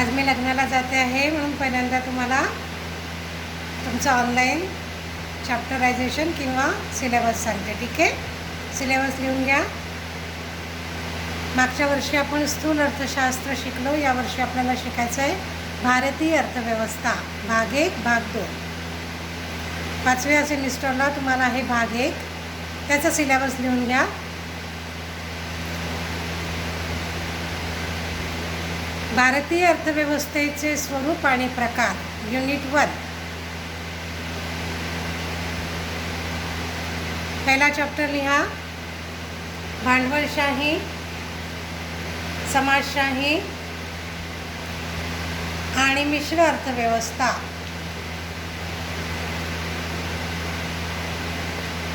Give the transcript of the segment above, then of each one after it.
आज मी लग्नाला जाते आहे म्हणून पहिल्यांदा तुम्हाला तुमचं ऑनलाईन चॅप्टरायझेशन किंवा सिलेबस सांगते. ठीक आहे, सिलेबस लिहून घ्या. मागच्या वर्षी आपण स्थूल अर्थशास्त्र शिकलो. यावर्षी आपल्याला शिकायचं आहे भारतीय अर्थव्यवस्था भाग 1 भाग 2. 5व्या सेमिस्टरला तुम्हाला हे भाग 1 त्याचा सिलेबस लिहून घ्या. भारतीय अर्थव्यवस्थेचे स्वरूप आणि प्रकार, युनिट 1. पहिला चॅप्टर लिहा. भांडवलशाही, समाजशाही आणि मिश्र अर्थव्यवस्था.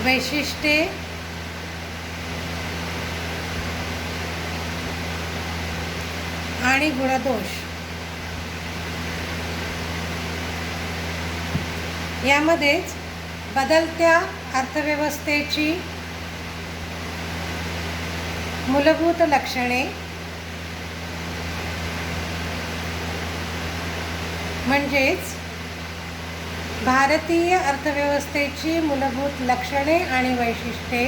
वैशिष्ट्ये, आणि गुणदोष. यामध्येच बदलत्या अर्थव्यवस्थेची मूलभूत लक्षणे म्हणजेच भारतीय अर्थव्यवस्थेची मूलभूत लक्षणे आणि वैशिष्ट्ये,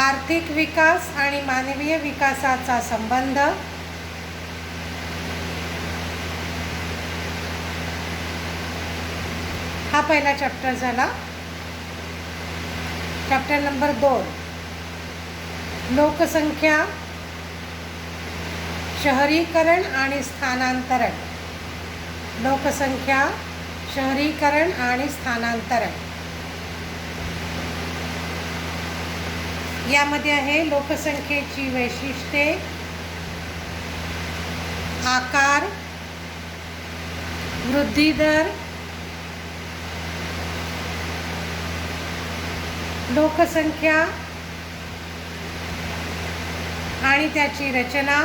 आर्थिक विकास आणि मानवीय विकासाचा संबंध, हा पहिला चॅप्टर झाला. चॅप्टर नंबर 2 लोकसंख्या, शहरीकरण आणि स्थानांतरण. लोकसंख्या, शहरीकरण आणि स्थानांतरण. यामध्ये आहे लोकसंख्येची वैशिष्ट्ये, आकार, वृद्धी दर, लोकसंख्या आणि त्याची रचना,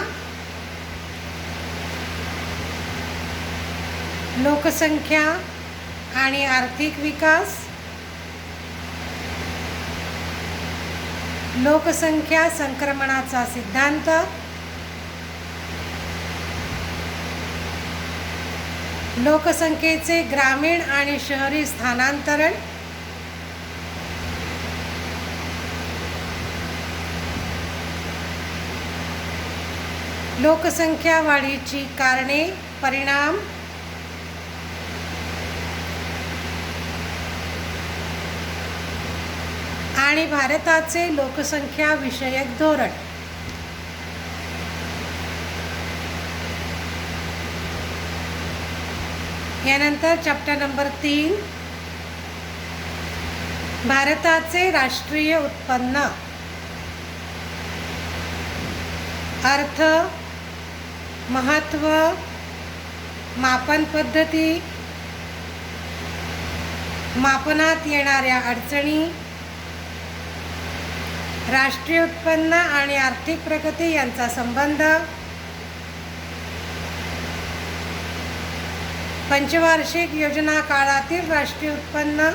लोकसंख्या आणि आर्थिक विकास, लोकसंख्या संक्रमणाचा सिद्धांत, लोकसंख्येचे ग्रामीण आणि शहरी स्थानांतरण, लोकसंख्या वाढीची कारणे, परिणाम, आणि भारताचे लोकसंख्या विषयक धोरण. यानंतर चॅप्टर नंबर 3 भारताचे राष्ट्रीय उत्पन्न, अर्थ, महत्त्व, मापन पद्धती, मापनात येणाऱ्या अडचणी, राष्ट्रीय उत्पन्न आणि आर्थिक प्रगती यांचा संबंध, पंचवार्षिक योजना काळातील राष्ट्रीय उत्पन्न,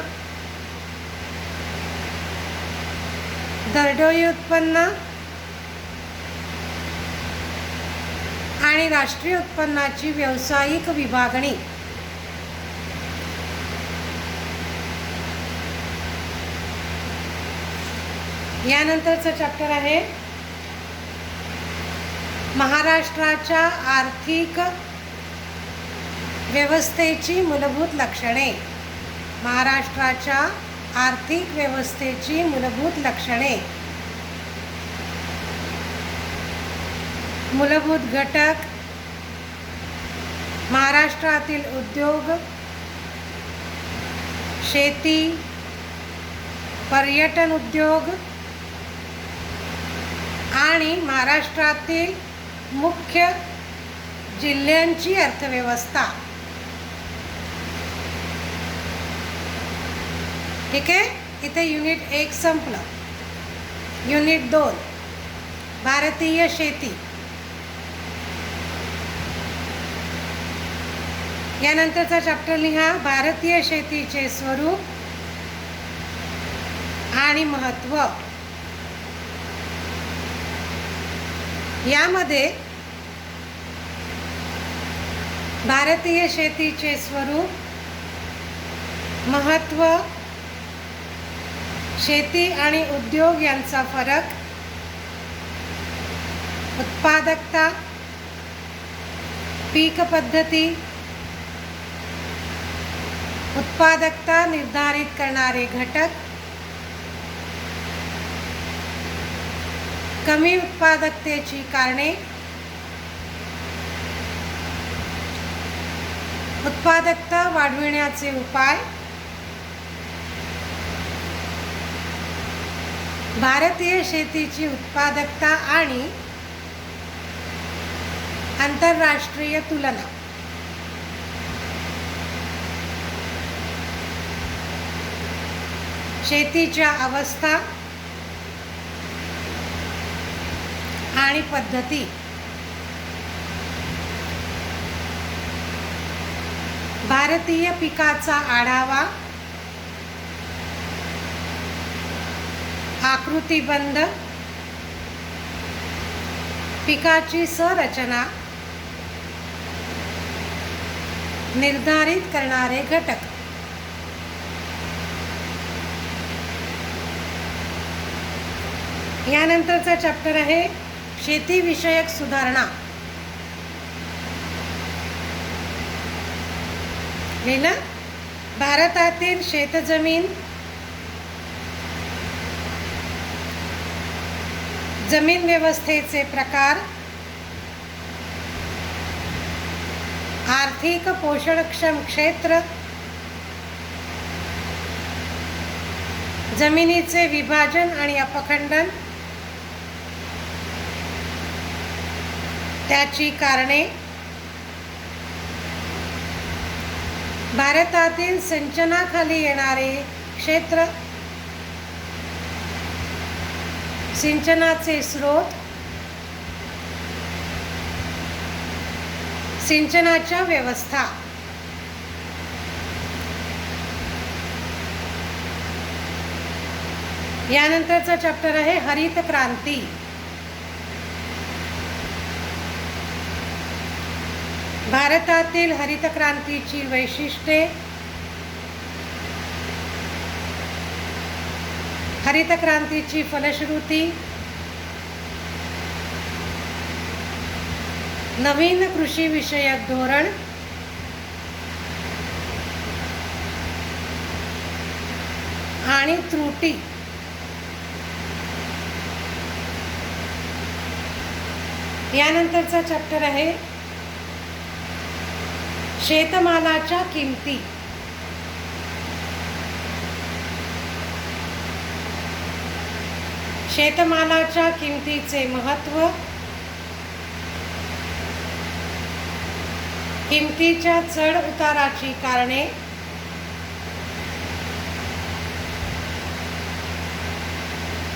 दरडोई उत्पन्न आणि राष्ट्रीय उत्पन्नाची व्यावसायिक विभागणी. यानंतरचं चॅप्टर आहे महाराष्ट्राच्या आर्थिक व्यवस्थेची मूलभूत लक्षणे. महाराष्ट्राच्या आर्थिक व्यवस्थेची मूलभूत लक्षणे, मूलभूत घटक, महाराष्ट्रातील उद्योग, शेती, पर्यटन उद्योग आणि महाराष्ट्रातील मुख्य जिल्ह्यांची अर्थव्यवस्था. ठीक आहे, इथे युनिट 1 संपलं. युनिट 2 भारतीय शेती. यानंतरचा चॅप्टर लिहा भारतीय शेतीचे स्वरूप आणि महत्त्व. यामध्ये भारतीय शेतीचे स्वरूप, महत्त्व, शेती आणि उद्योग यांचा फरक, उत्पादकता, पीक पद्धती, उत्पादकता निर्धारित करणारे घटक, कमी उत्पादकतेची कारणे, उत्पादकता वाढविण्याचे उपाय, भारतीय शेतीची उत्पादकता आणि आंतरराष्ट्रीय तुलना. शेतीच्या अवस्था आणि पद्धती, भारतीय पिकाचा आढावा, आकृतिबंध, पिकाची संरचना निर्धारित करणारे घटक. यानंतरचा चॅप्टर आहे शेतीविषयक सुधारणा. लिहिलं? भारतातील शेतजमीन, जमीन व्यवस्थेचे प्रकार, आर्थिक पोषणक्षम क्षेत्र, जमिनीचे विभाजन आणि अपखंडन, त्याची कारणे, भारतातील सिंचनाखाली येणारे क्षेत्र, सिंचनाचे स्रोत, सिंचनाच्या व्यवस्था. यानंतरचा चॅप्टर आहे हरित क्रांती. भारतातील हरित क्रांतीची वैशिष्ट्ये, हरित क्रांतीची फलश्रुती, नवीन कृषी विषयक धोरण, आणि त्रुटी. यानंतरचा चॅप्टर आहे शेतमालाच्या किमती. शेतमालाच्या किमतीचे महत्त्व, किमतीच्या चढ उताराची कारणे,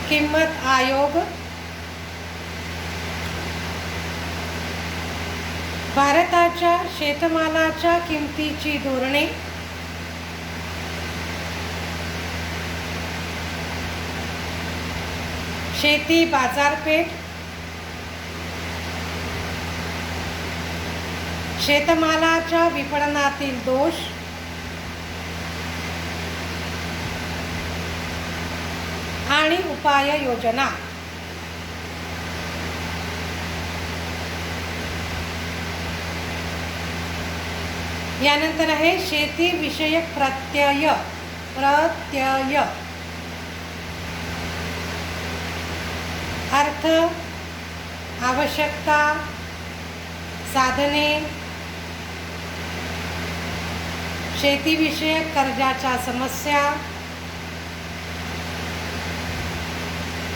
किंमत आयोग, भारताच्या शेतमालाच्या किमतीची धोरणे, शेती बाजारपेठ, शेतमालाच्या विपणनातील दोष, आणि उपाययोजना. यानंतर आहे शेती विषयक प्रत्यय. अर्थ, आवश्यकता, साधने, शेतीविषयक कर्जाच्या समस्या,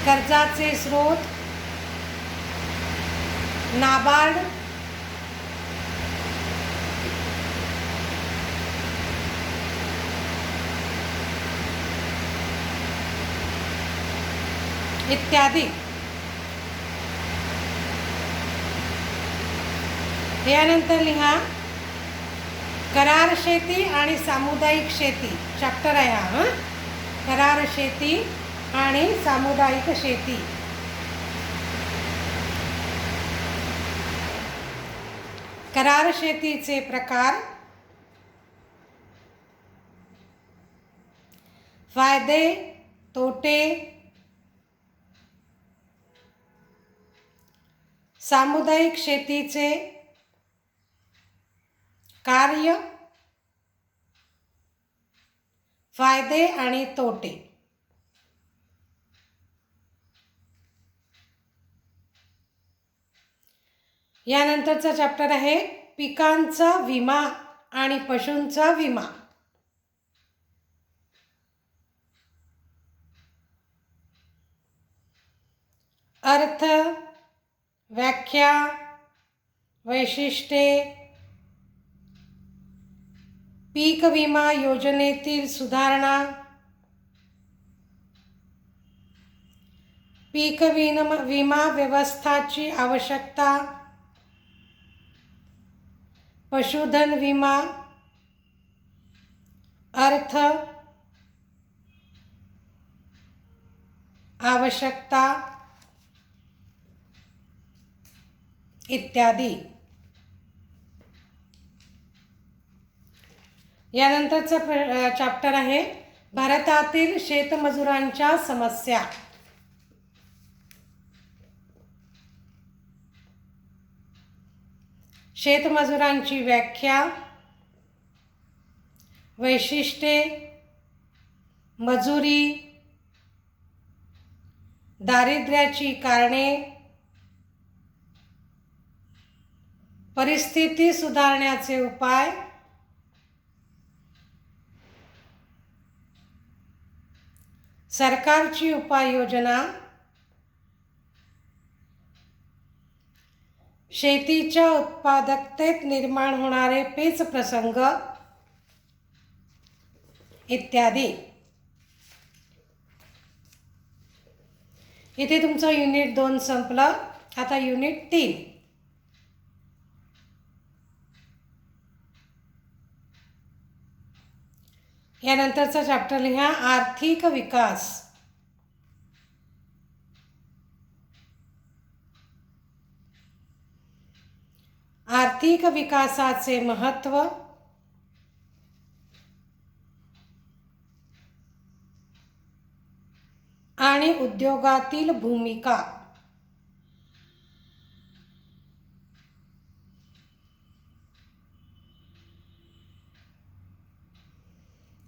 कर्जाचे स्रोत, नाबार्ड, इत्यादी. यानंतर लिहा करार शेती आणि सामुदायिक शेती. चॅप्टर आहे हा. करार शेती आणि सामुदायिक शेती. करार शेतीचे प्रकार, फायदे तोटे, सामुदायिक शेतीचे कार्य, फायदे आणि तोटे. यानंतरचा चॅप्टर आहे पिकांचा विमा आणि पशूंचा विमा. अर्थ, व्याख्या, वैशिष्ट्ये, पीक विमा योजनेतील सुधारणा, पीक विमा व्यवस्थाची आवश्यकता, पशुधन विमा, अर्थ, आवश्यकता इत्यादी. यानंतरचा चॅप्टर आहे भारतातील शेतमजुरांच्या समस्या. शेतमजुरांची व्याख्या, वैशिष्ट्ये, मजुरी, दारिद्र्याची कारणे, परिस्थिती सुधारण्याचे उपाय, सरकारची उपाययोजना, शेतीच्या उत्पादकतेत निर्माण होणारे पेच प्रसंग इत्यादी. इथे तुमचं युनिट 2 संपलं. आता युनिट 3. यानंतरचा चॅप्टर लिहा आर्थिक विकास. आर्थिक विकासाचे महत्त्व, आणि उद्योगातील भूमिका.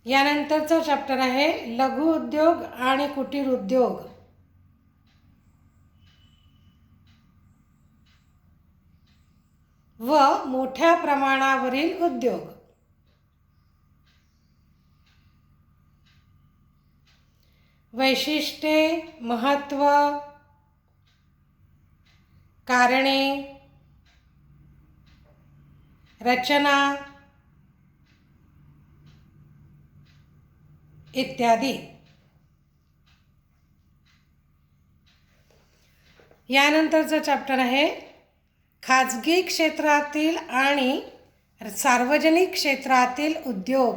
यानंतरचा चॅप्टर आहे लघु उद्योग आणि कुटीर उद्योग. व मोठ्या प्रमाणावरील उद्योग. वैशिष्ट्ये, महत्त्व, कारणे, रचना इत्यादी. यानंतरचा चॅप्टर आहे खाजगी क्षेत्रातील आणि सार्वजनिक क्षेत्रातील उद्योग.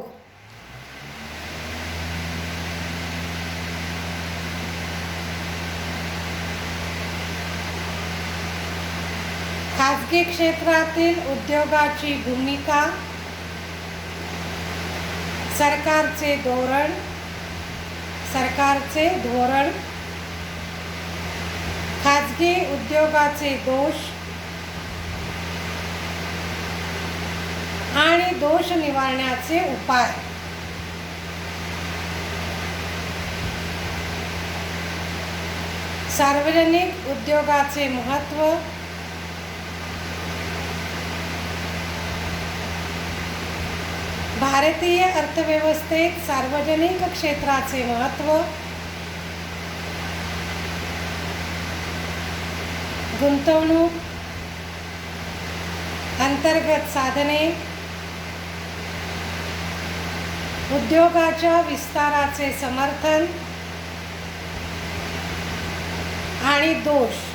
खाजगी क्षेत्रातील उद्योगाची भूमिका, सरकारचे धोरण, खाजगी उद्योगाचे दोष आणि दोष निवारण्याचे उपाय. सार्वजनिक उद्योगाचे महत्त्व, भारतीय अर्थव्यवस्थेत सार्वजनिक क्षेत्राचे महत्त्व, गुंतवणूक, अंतर्गत साधने, उद्योगाच्या विस्ताराचे समर्थन आणि दोष.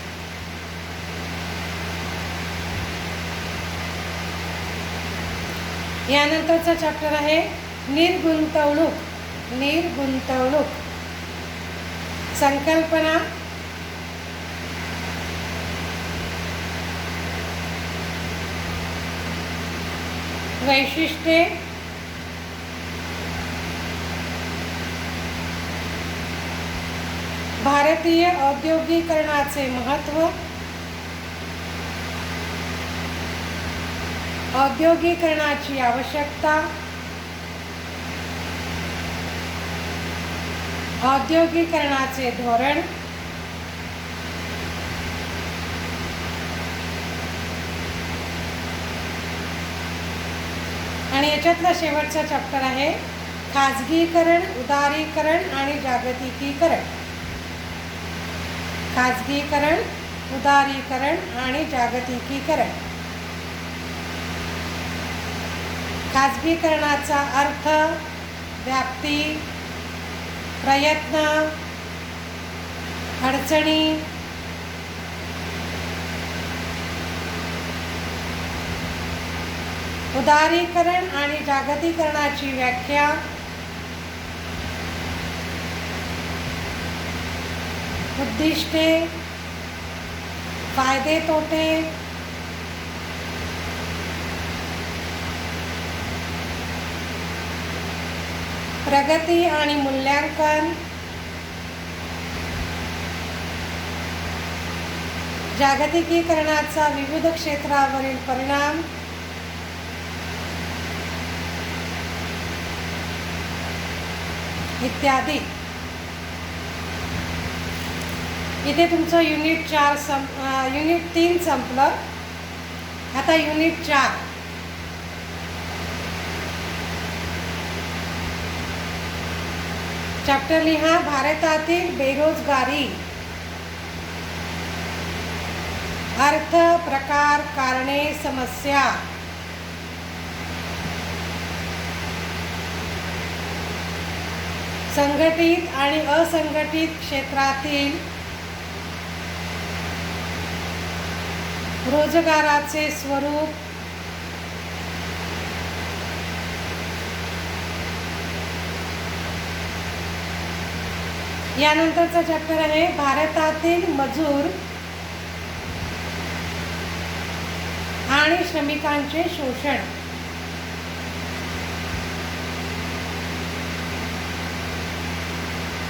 यानंतरचा चॅप्टर आहे निर्गुंतवणूक. संकल्पना, वैशिष्ट्ये, भारतीय औद्योगिकरणाचे महत्त्व, औद्योगिकरणाची आवश्यकता, औद्योगिकरणाचे धोरण, आणि याच्यातला शेवटचा चॅप्टर आहे खाजगीकरण, उदारीकरण आणि जागतिकीकरण. खाजगीकरण, उदारीकरण आणि जागतिकीकरण. खाजगीकरणाचा अर्थ, व्याप्ती, प्रयत्न, अडचणी, उदारीकरण आणि जागतिकीकरणाची व्याख्या, उद्दिष्टे, फायदे तोटे, प्रगती आणि मूल्यांकन, जागतिकीकरणाचा विविध क्षेत्रावरील परिणाम, इत्यादी. इथे तुमचं युनिट 3 संपलं. आता युनिट 4. चॅप्टर लिहा, भारतातील बेरोजगारी. अर्थ, प्रकार, कारणे, समस्या. संघटित आणि असंघटित क्षेत्रातील रोजगाराचे स्वरूप, यानंतरचा चॅप्टर आहे भारतातील मजूर आणि श्रमिकांचे शोषण.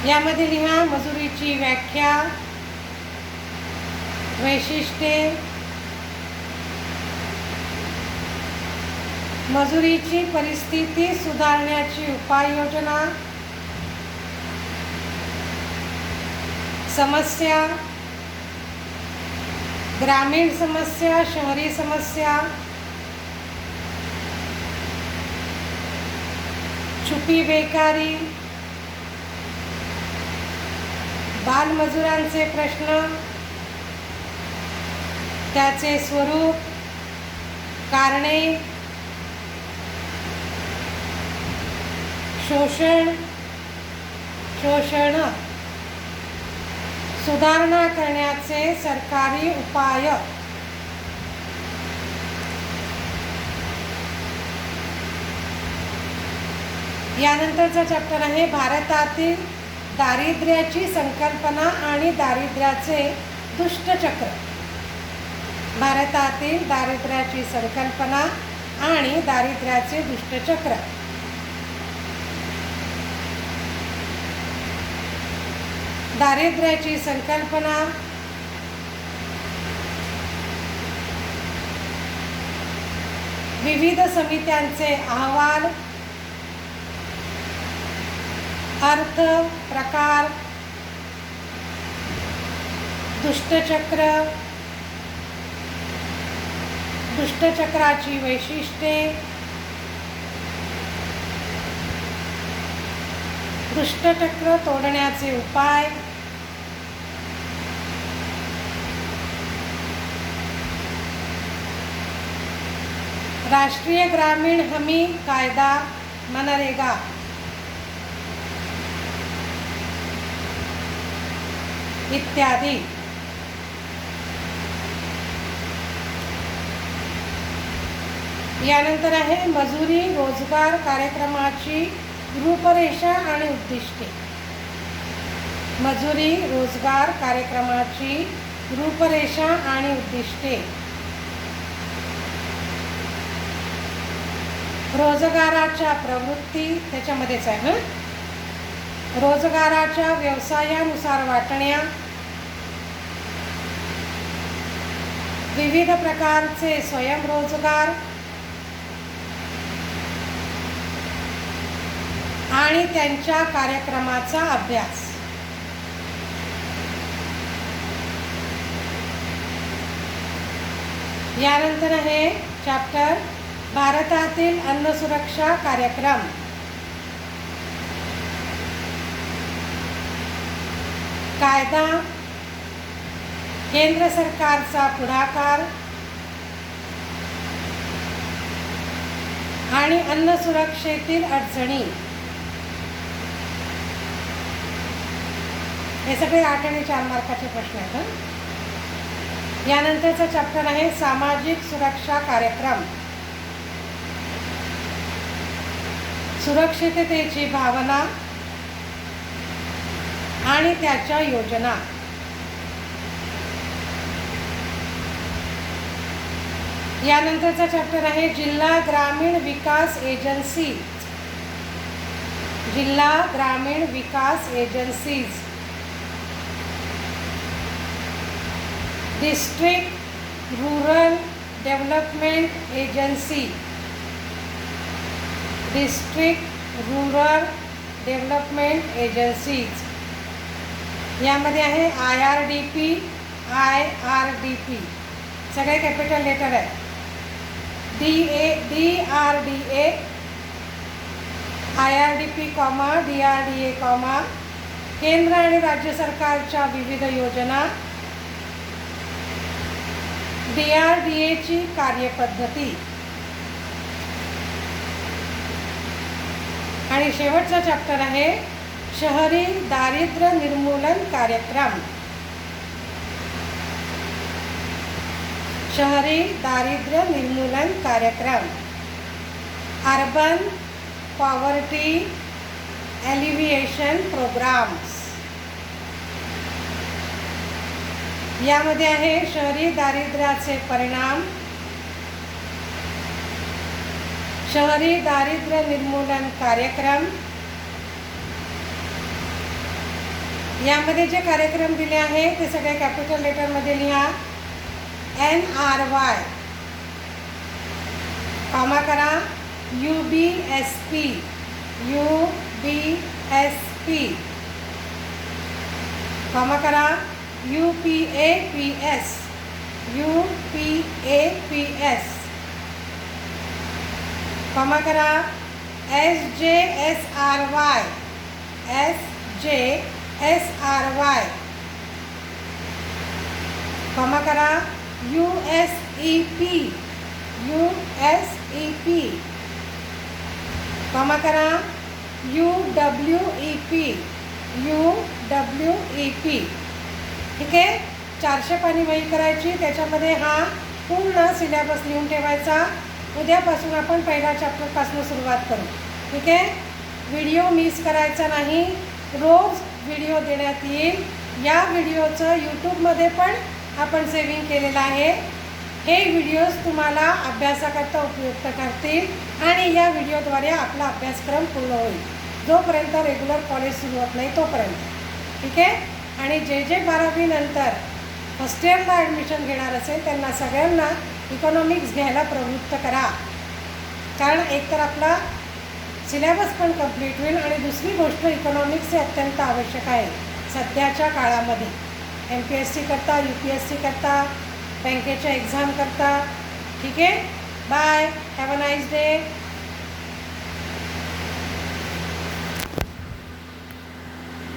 यामध्ये लिहा मजुरीची व्याख्या, वैशिष्ट्ये, मजुरीची परिस्थिती सुधारण्याची उपाययोजना, समस्या, ग्रामीण समस्या, शहरी समस्या, छुपी बेकारी, बालमजुरांचे प्रश्न, त्याचे स्वरूप, कारणे, शोषण, सुधारणा करण्याचे सरकारी उपाय. यानंतरचा चॅप्टर आहे भारतातील दारिद्र्याची संकल्पना आणि दारिद्र्याचे दुष्टचक्र. भारतातील दारिद्र्याची संकल्पना आणि दारिद्र्याचे दुष्टचक्र. दारिद्र्याची संकल्पना, विविध समित्यांचे अहवाल, अर्थ, प्रकार, दुष्टचक्र, दुष्टचक्राची वैशिष्ट्ये, दुष्टचक्र तोडण्याचे उपाय, राष्ट्रीय ग्रामीण हमी कायदा, मनरेगा. इत्यादी. यानंतर आहे मजुरी रोजगार कार्यक्रमाची रूपरेषा आणि उद्दिष्टे. मजुरी रोजगार कार्यक्रमाची रूपरेषा आणि उद्दिष्टे. रोजगाराच्या प्रवृत्ती त्याच्यामध्येच आहे ना. रोजगाराच्या व्यवसायानुसार वाटण्या, विविध प्रकारचे स्वयंरोजगार आणि त्यांच्या कार्यक्रमाचा अभ्यास. यानंतर आहे चॅप्टर भारतातील अन्न सुरक्षा कार्यक्रम. कायदा, केंद्र सरकारचा पुढाकार आणि अन्न सुरक्षेतील अडचणी. हे सगळे 8 आणि 4 मार्काचे प्रश्न आहेत. यानंतरचा चॅप्टर आहे सामाजिक सुरक्षा कार्यक्रम. सुरक्षिततेची भावना आणि त्याच्या योजना. यानंतरचा चॅप्टर आहे जिल्हा ग्रामीण विकास एजन्सी. जिल्हा ग्रामीण विकास agencies. District rural development agency. District rural development agencies. यामध्ये आहे IRDP, IRDP सगळे कॅपिटल लेटर आहे. DRDA, IRDP, DRDA, केंद्र आणि राज्य सरकारच्या विविध योजना. DRDAची कार्यपद्धती. आणि शेवटचा चॅप्टर आहे शहरी दारिद्र्य निर्मूलन कार्यक्रम. शहरी दारिद्र्य निर्मूलन कार्यक्रम. Urban poverty alleviation programmes. यामध्ये आहे शहरी दारिद्र्याचे परिणाम, शहरी दारिद्र्य निर्मूलन कार्यक्रम. यामध्ये जे कार्यक्रम दिले आहे ते सगळे कॅपिटल लेटरमध्ये लिहा. NRY, कॉमा करा. UBSP, कॉमा करा. UPAPS, कॉमा करा. SJSRY, कॉमा करा. USEP, कॉमा करा. UWEP. ठीक आहे. 400 पानी वही करायची. त्याच्यामध्ये हा पूर्ण सिलेबस लिहून ठेवायचा. उद्यापासून आपण पहिल्या चॅप्टरपासून सुरुवात करू. ठीक आहे. व्हिडिओ मिस करायचा नाही. रोज व्हिडिओ देण्यात येईल. या व्हिडिओचं यूट्यूबमध्ये पण आपण सेव्हिंग केलेलं आहे. हे व्हिडिओज तुम्हाला अभ्यासाकरता उपयुक्त ठरतील आणि या व्हिडिओद्वारे आपला अभ्यासक्रम पूर्ण होईल, जोपर्यंत रेग्युलर कॉलेज सुरू होत नाही तोपर्यंत. ठीक आहे. आणि जे 12वी नंतर फर्स्ट इयरला ॲडमिशन घेणार असेल त्यांना सगळ्यांना इकॉनॉमिक्स घ्यायला प्रवृत्त करा. कारण एकतर आपला सिलेबस पण कंप्लीट होईल आणि दुसरी गोष्ट इकॉनॉमिक्स हे अत्यंत आवश्यक आहे सध्याच्या काळामध्ये. MPSC करता, UPSC करता, बँकेच्या एक्झाम करता. ठीक आहे. Bye. Have a nice day.